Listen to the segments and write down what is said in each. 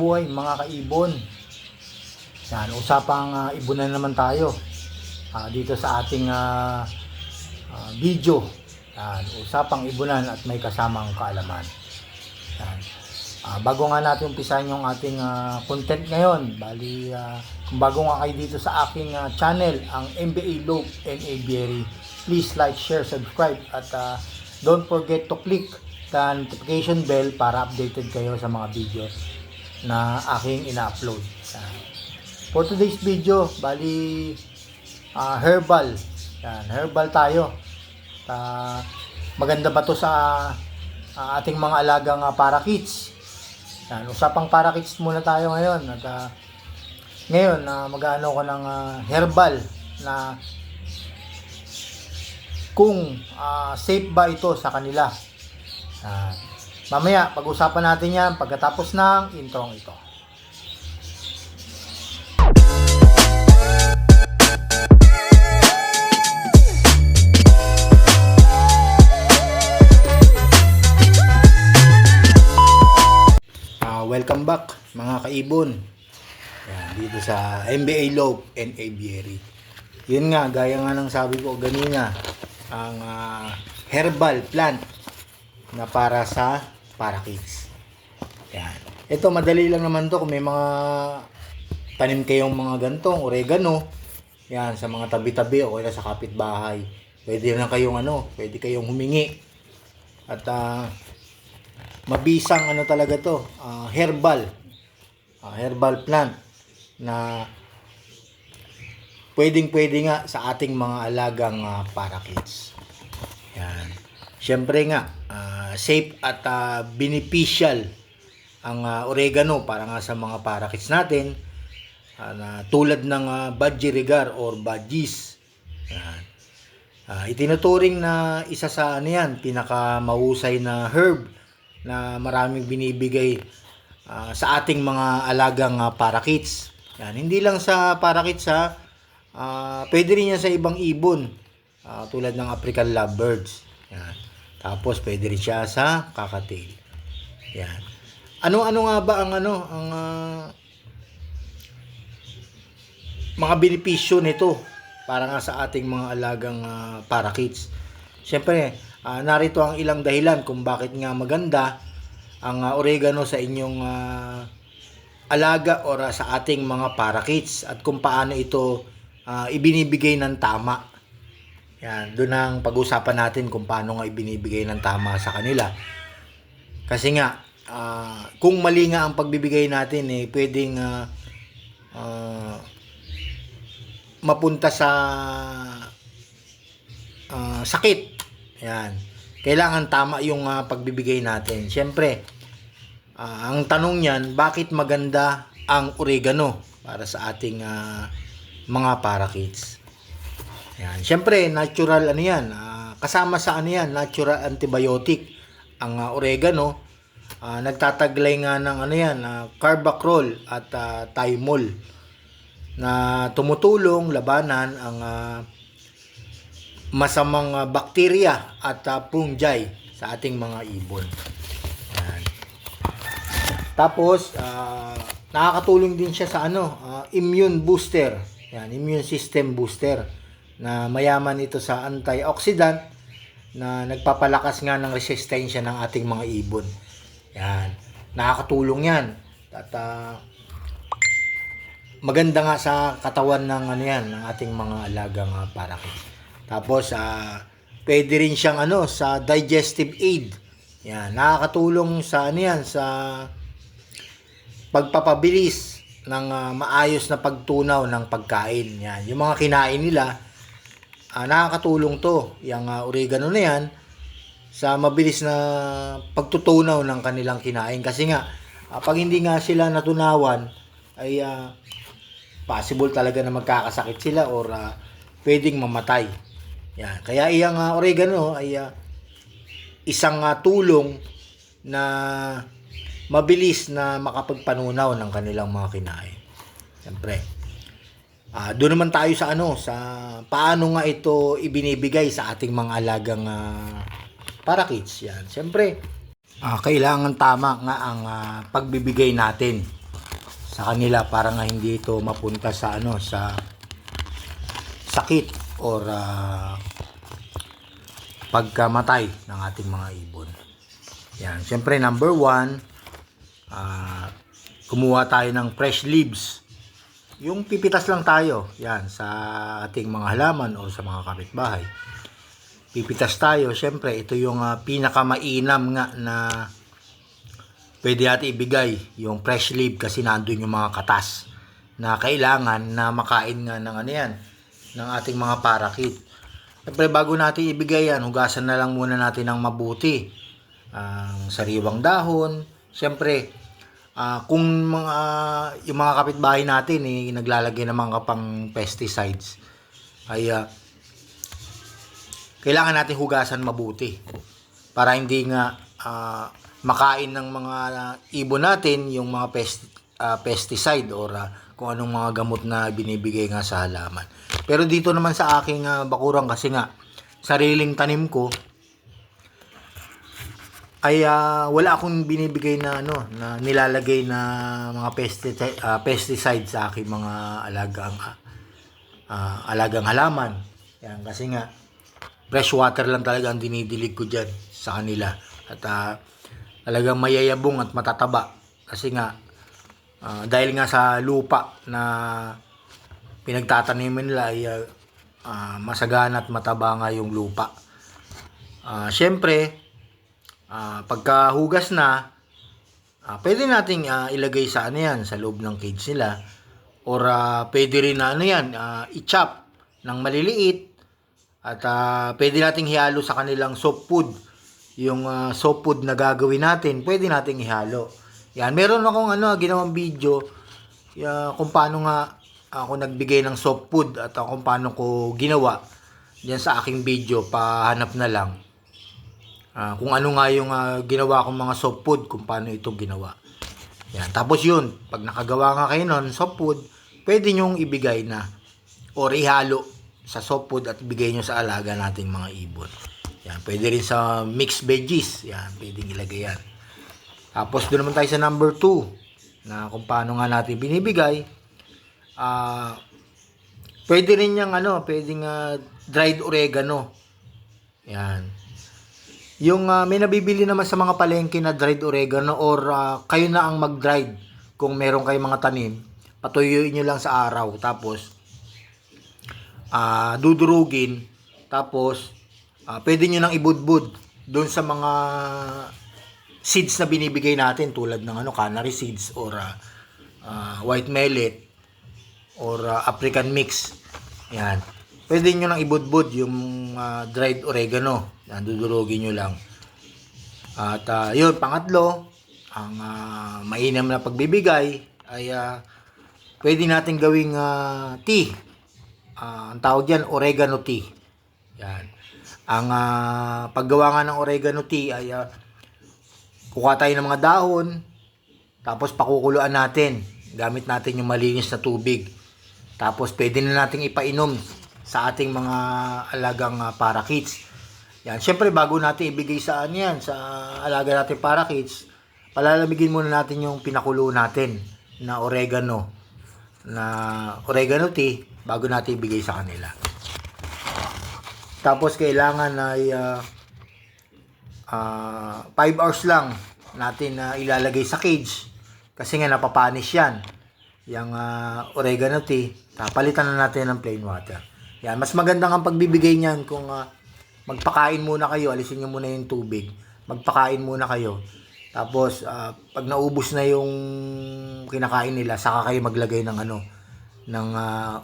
Buhay mga kaibon. Yan, usapang ibunan naman tayo dito sa ating video. Yan, usapang ibunan at may kasamang kaalaman. Yan. Bago nga natin umpisahan yung ating content ngayon, kung bago nga kayo dito sa aking channel, ang MBA Lope and Aviary, please like, share, subscribe at don't forget to click the notification bell para updated kayo sa mga videos na aking ina-upload. For today's video, herbal. Yan, herbal tayo. Maganda ba to sa ating mga alagang parakeets? Yan, usapang parakeets muna tayo ngayon. At ngayon, mag-ano ko ng herbal na kung safe ba ito sa kanila. Mamaya, pag-usapan natin yan pagkatapos ng introng ito. Welcome back mga kaibon. Yan, dito sa MBA Lope and Aviary. Yun nga, gaya nga ng sabi ko ganina, ang herbal plant na para sa parakeets. Yan. Ito madali lang naman to kung may mga tanim kayong mga gantong oregano. Yan, sa mga tabi-tabi o kaya sa kapitbahay. Pwede na kayong pwede kayong humingi. At mabisang talaga to, herbal. Herbal plant na pwedeng-pwede nga sa ating mga alagang parakeets. Yan. Siyempre nga, safe at beneficial ang oregano para nga sa mga parakeets natin, tulad ng budgerigar or budgies. Yan. Itinuturing na isa sa pinakamahusay na herb na maraming binibigay sa ating mga alagang parakeets. Yan. Hindi lang sa parakeets, pwede rin yan sa ibang ibon, tulad ng African lovebirds. Yan. Tapos pwede rin siya sa kakatail. Yan. Ano nga ba ang mga benepisyo nito para nga sa ating mga alagang parakeets? Siyempre, narito ang ilang dahilan kung bakit nga maganda ang oregano sa inyong alaga or sa ating mga parakeets at kung paano ito ibinibigay ng tama. Yan, doon ang pag-usapan natin kung paano nga ibinibigay ng tama sa kanila. Kasi nga, kung mali nga ang pagbibigay natin, pwedeng mapunta sa sakit. Yan. Kailangan tama yung pagbibigay natin. Siyempre, ang tanong niyan, bakit maganda ang oregano para sa ating mga parakeets? Yan. Siyempre, natural kasama sa natural antibiotic ang oregano. Nagtataglay nga ng carbacril at thymol na tumutulong labanan ang masamang bakterya at fungi sa ating mga ibon. Yan. Tapos, nakakatulong din siya sa immune booster. Yan, immune system booster na mayaman ito sa antioxidant na nagpapalakas nga ng resistensya ng ating mga ibon. Yan. Nakakatulong yan. At maganda nga sa katawan ng ng ating mga alagang parakeets. Tapos pwede rin siyang sa digestive aid. Yan, nakakatulong sa sa pagpapabilis ng maayos na pagtunaw ng pagkain. Yan, yung mga kinain nila, nakakatulong to, yung oregano na yan, sa mabilis na pagtutunaw ng kanilang kinain. Kasi nga, pag hindi nga sila natunawan, ay possible talaga na magkakasakit sila or pwedeng mamatay. Yan. Kaya iyang oregano ay isang tulong na mabilis na makapagpanunaw ng kanilang mga kinain. Siyempre, doon naman tayo sa sa paano nga ito ibinibigay sa ating mga alagang parakeets. Yan. Siyempre, kailangan tama nga ang pagbibigay natin. sa kanila para nga hindi ito mapunta sa sa sakit or pagkamatay ng ating mga ibon. Yan, syempre number 1, kumuha tayo ng fresh leaves. Yung pipitas lang tayo, yan, sa ating mga halaman o sa mga kapitbahay. Pipitas tayo, syempre ito yung pinakamainam nga na pwede natin ibigay, yung fresh leaf, kasi nandun yung mga katas na kailangan na makain nga ng yan, ng ating mga parakit. Siyempre bago natin ibigay yan, hugasan na lang muna natin ng mabuti ang sariwang dahon. Siyempre kung yung mga kapitbahay natin naglalagay ng mga pang pesticides, ay kailangan natin hugasan mabuti para hindi nga makain ng mga ibon natin yung mga pesticide or kung anong mga gamot na binibigay nga sa halaman. Pero dito naman sa aking bakuran, kasi nga sariling tanim ko, ay wala akong binibigay na na nilalagay na mga pesticide sa aking mga alagang halaman. Yan, kasi nga fresh water lang talaga ang dinidilig ko diyan sa kanila, at talagang mayayabong at matataba, kasi nga dahil nga sa lupa na pinagtataniman nila ay masagana at mataba nga yung lupa. Syempre pagkahugas na, pwede nating ilagay sa yan, sa loob ng cage nila, or pwede rin na i-chop ng maliliit, at pwede nating ihalo sa kanilang soft food. Yung soft food na gagawin natin, pwede nating ihalo. Yan, meron akong ginawang video kung paano nga ako nagbigay ng soft food at kung paano ko ginawa. Diyan sa aking video, pahanap na lang. Kung ano nga yung ginawa kong mga soft food, kung paano ito ginawa. Yan. Tapos yun, pag nakagawa nga kayo nun, soft food, pwede nyong ibigay na or ihalo sa soft food at ibigay nyo sa alaga nating mga ibon. Yan. Pwede rin sa mixed veggies. Yan. Pwede ilagay yan. Tapos doon naman tayo sa number 2, na kung paano nga natin binibigay. Pwede rin yung pwedeng dried oregano. Yan. Yung may nabibili naman sa mga palengke na dried oregano, or kayo na ang mag-dried kung meron kayong mga tanim. Patuyuin nyo lang sa araw, tapos dudurugin, tapos pwede nyo nang ibudbud doon sa mga seeds na binibigay natin, tulad ng canary seeds or white millet or African mix. Yan. Pwede nyo nang ibudbud yung dried oregano. Yan, dudurugin nyo lang. At yun, pangatlo, ang mainam na pagbibigay ay pwede natin gawing tea. Ang tawag dyan, oregano tea. Yan. Ang paggawa nga ng oregano tea ay kuha tayo ng mga dahon, tapos pakukuluan natin. Gamit natin yung malinis na tubig. Tapos pwede na natin ipainom sa ating mga alagang parakeets. Yan, syempre bago natin ibigay sa sa alaga natin parakeets, palalamigin muna natin yung pinakulo natin na oregano tea bago natin ibigay sa kanila. Tapos kailangan ay 5 hours lang natin ilalagay sa cage, kasi nga napapanis yan yung oregano tea. Palitan na natin ng plain water. Yan, mas maganda ang pagbibigay niyan kung magpakain muna kayo, alisin niyo muna yung tubig, magpakain muna kayo, tapos pag naubos na yung kinakain nila, saka kayo maglagay ng ng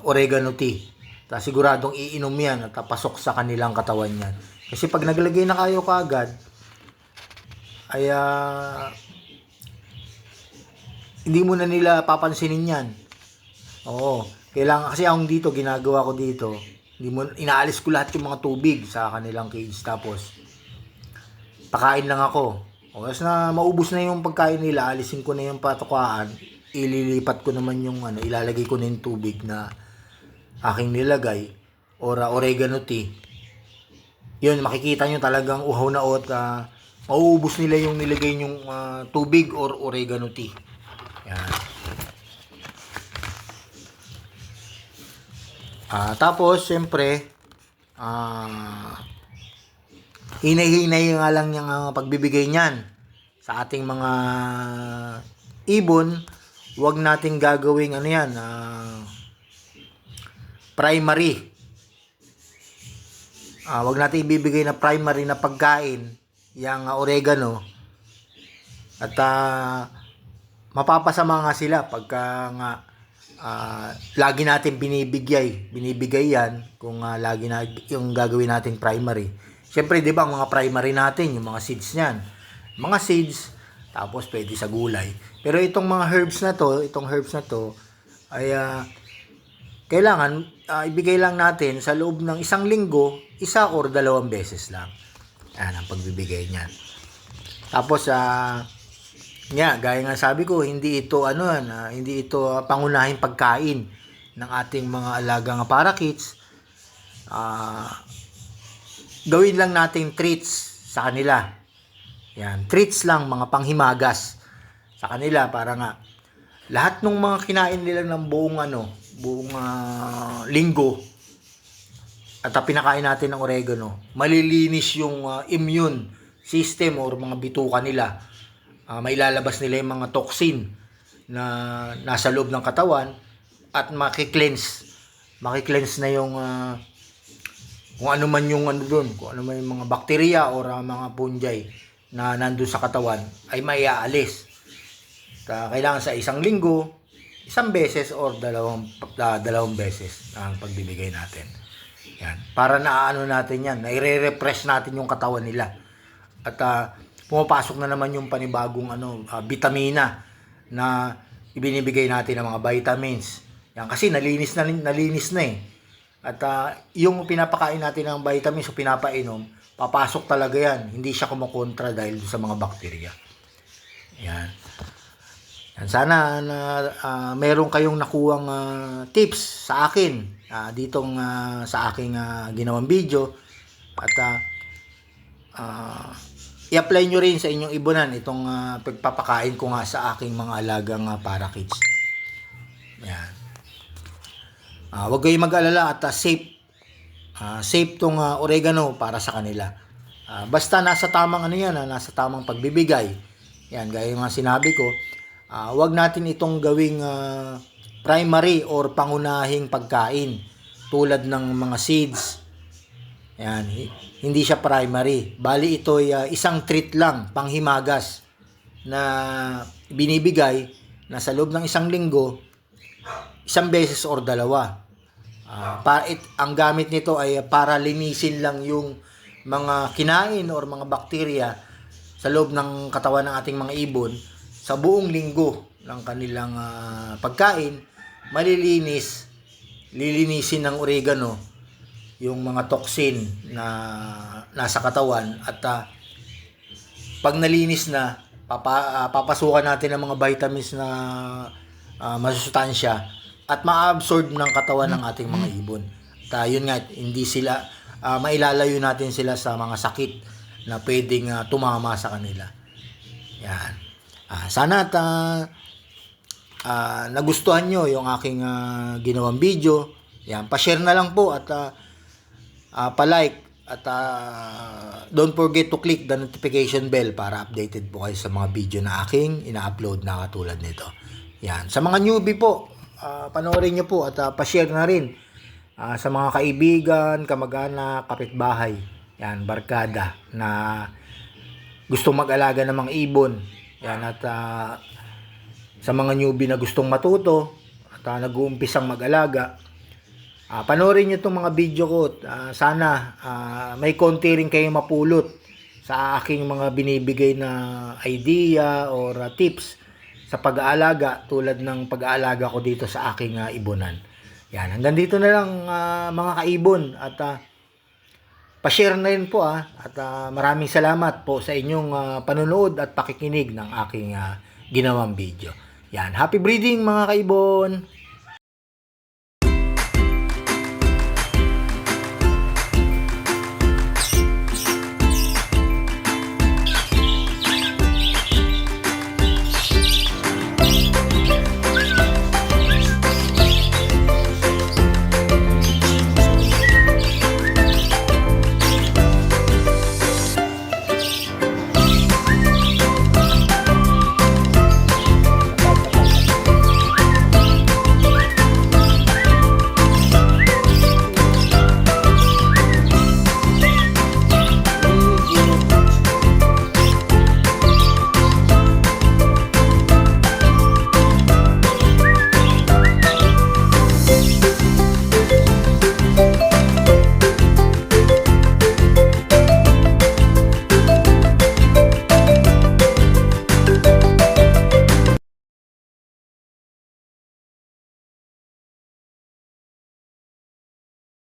oregano tea. Siguradong iinom yan at pasok sa kanilang katawan yan. Kasi pag naglagay na kayo kaagad, ay hindi mo na nila papansinin yan. Oo, kailangan, kasi akong dito, ginagawa ko dito, inaalis ko lahat yung mga tubig sa kanilang cage, tapos pakain lang ako. Tapos na maubos na yung pagkain nila, alisin ko na yung patukaan, ililipat ko naman yung ilalagay ko na yung tubig na aking nilagay, or oregano tea. Yun, makikita nyo talagang uhaw na at mauubos nila yung nilagay yung tubig or oregano tea. Yan. Tapos, siyempre, hinay-hinay nga lang yung pagbibigay niyan sa ating mga ibon. Huwag nating gagawing primary. Huwag natin ibibigay na primary na pagkain yung oregano. At mapapasama nga sila pagka nga lagi natin binibigay yan kung lagi na yung gagawin nating primary. Siyempre, 'di ba, ang mga primary natin, yung mga seeds niyan. Mga seeds, tapos pwede sa gulay. Pero itong mga herbs na to ay kailangan ibigay lang natin sa loob ng 1 linggo, 1 or 2 beses lang. Yan ang pagbibigay niyan. Tapos gaya nga sabi ko, hindi ito pangunahing pagkain ng ating mga alagang parakeets. Gawin lang nating treats sa kanila. Yan, treats lang, mga panghimagas sa kanila para nga lahat ng mga kinain nila ng buong linggo at pinakain natin ng oregano, malilinis yung immune system or mga bituka nila. Mailalabas nila yung mga toxin na nasa loob ng katawan at makikleanse na yung kung ano man yung kung ano man yung mga bakterya or mga fungi na nandun sa katawan ay maiaalis. Kailangan sa 1 linggo, 1 beses or 2 beses ang pagbibigay natin. Yan. Para natin yan, nai-refresh natin yung katawan nila. At pumapasok na naman yung panibagong vitamina na ibinibigay natin ng mga vitamins. Yan, kasi nalinis na eh. At yung pinapakain natin ng vitamins o pinapainom, papasok talaga yan. Hindi siya kumukontra dahil sa mga bakterya. Yan. Yan, sana na meron kayong nakuhang tips sa akin sa aking ginawang video. At i-apply nyo rin sa inyong ibonan itong pagpapakain ko nga sa aking mga alagang parakeets. Yan. Huwag kayong mag-alala at safe tong oregano para sa kanila. Basta nasa tamang nasa tamang pagbibigay. Yan, gaya yung sinabi ko, huwag natin itong gawing primary or pangunahing pagkain tulad ng mga seeds. Yan, hindi siya primary. Bali ito ay isang treat lang, panghimagas na binibigay na sa loob ng 1 linggo, 1 beses or 2. Ang gamit nito ay para linisin lang yung mga kinain or mga bakterya sa loob ng katawan ng ating mga ibon. Sa buong linggo ng kanilang pagkain, lilinisin ng oregano yung mga toxin na nasa katawan. At pag nalinis na, papasukan natin ang mga vitamins na masustansya at ma-absorb ng katawan ng ating mga ibon. At yun nga, hindi sila mailalayo natin sila sa mga sakit na pwedeng tumama sa kanila. Yan. Sana nagustuhan nyo yung aking ginawang video. Yan, pa-share na lang po at pa-like at don't forget to click the notification bell para updated po kayo sa mga video na aking ina-upload na katulad nito. Yan, sa mga newbie po, panoorin nyo po at pa-share na rin sa mga kaibigan, kamag-anak, kapitbahay, yan, barkada na gustong mag-alaga ng mga ibon. Yan, at sa mga newbie na gustong matuto at nag-uumpisang mag-alaga, panoorin nyo itong mga video ko. Sana may konti rin kayong mapulot sa aking mga binibigay na idea or tips sa pag-aalaga tulad ng pag-aalaga ko dito sa aking ibonan. Yan, hanggang dito na lang mga kaibon at pa-share na rin po at maraming salamat po sa inyong panonood at pakikinig ng aking ginawang video. Yan, happy breeding mga kaibon!